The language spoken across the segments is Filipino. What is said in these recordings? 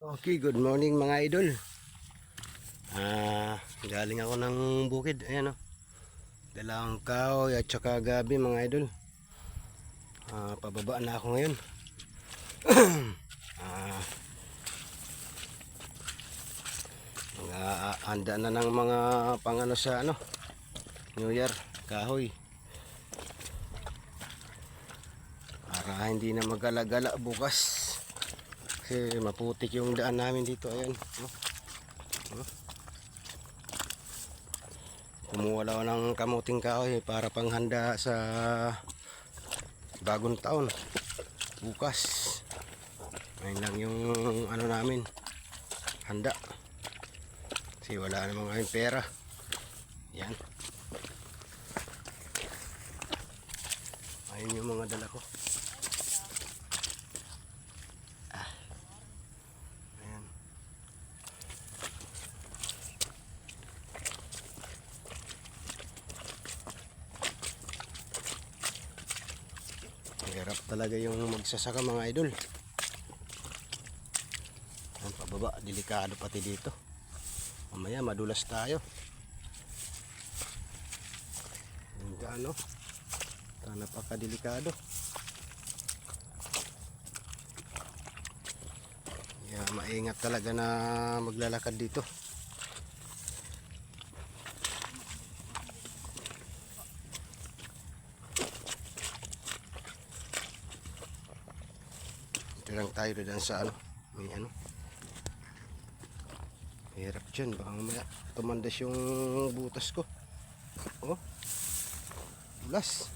Okay, good morning mga idol. Galing ako ng bukid. Ayan o. Dalawang kahoy at saka gabi mga idol. Pababa na ako ngayon. Handa na ng mga pangano sa New Year. Kahoy. Para hindi na magala-gala bukas. Kasi maputik yung daan namin dito. Ayan. Kumuha ako ng kamuting kahoy para panghanda sa bagong taon bukas. Ayun lang yung namin handa kasi wala namang kaming pera. Yan, ayun yung mga dala ko. Ayan. Hirap talaga yung magsasaka mga idol. Ang pababa, delikado pati dito. Mamaya madulas tayo. Hindi napakadelikado. Kaya maingat talaga na maglalakad dito. Ito lang tayo dyan sa may hirap dyan, baka mamaya tumandas yung butas ko. Oh, bulas.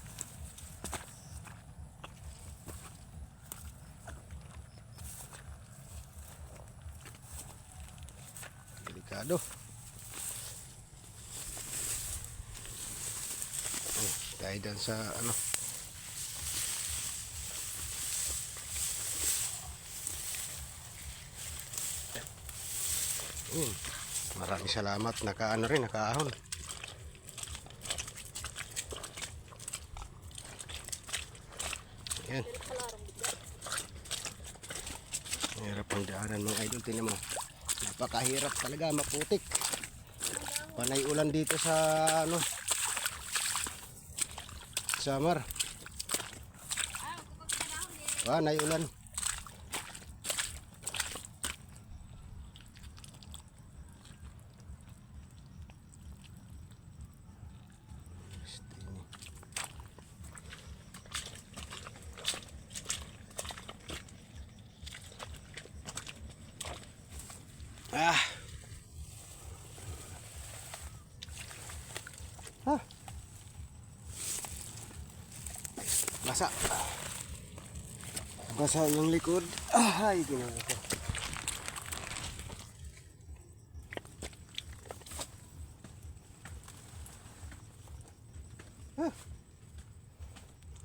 Delikado. Tayo dyan sa maraming salamat, nakaahon. Ayan, hirap ang daanan mga idol. Tingnan mo, napakahirap talaga, maputik. Panay ulan dito sa summer. Panay ulan. Basa. Basa yung likod. Ay, ginawa ko.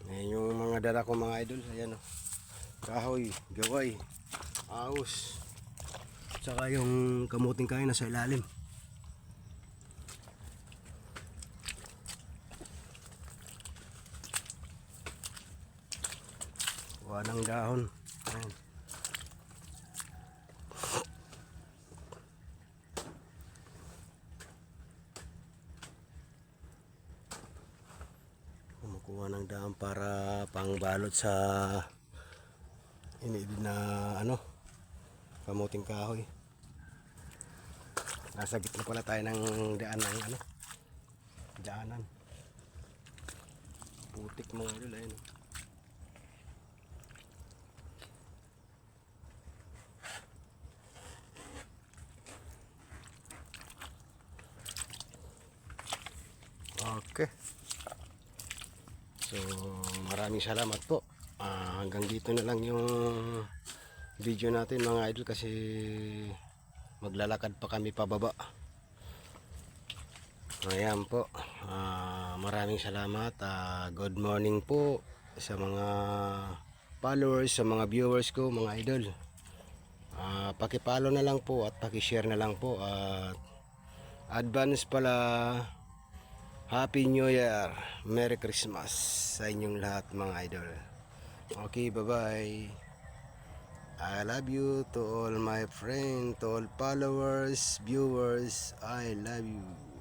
Ayan yung mga dala ko mga idol. Ayan kahoy, gaway, ahos, saka yung kamuting kahoy nasa ilalim. Ng dahon. Ayan. Kumukuha ng dahon para pangbalot sa inibig na kamuting kahoy. Nasa gitna pala tayo ng daan ng daanan. Putik mga idol. Ayun. Okay. So, maraming salamat po. Hanggang dito na lang yung video natin mga idol kasi maglalakad pa kami pababa. Ayan po. Maraming salamat. Good morning po sa mga followers, sa mga viewers ko mga idol. Paki-follow na lang po at paki-share na lang po. Advance pala, Happy New Year, Merry Christmas sa inyong lahat mga idol. Okay, bye bye. I love you to all my friends, to all followers, viewers. I love you.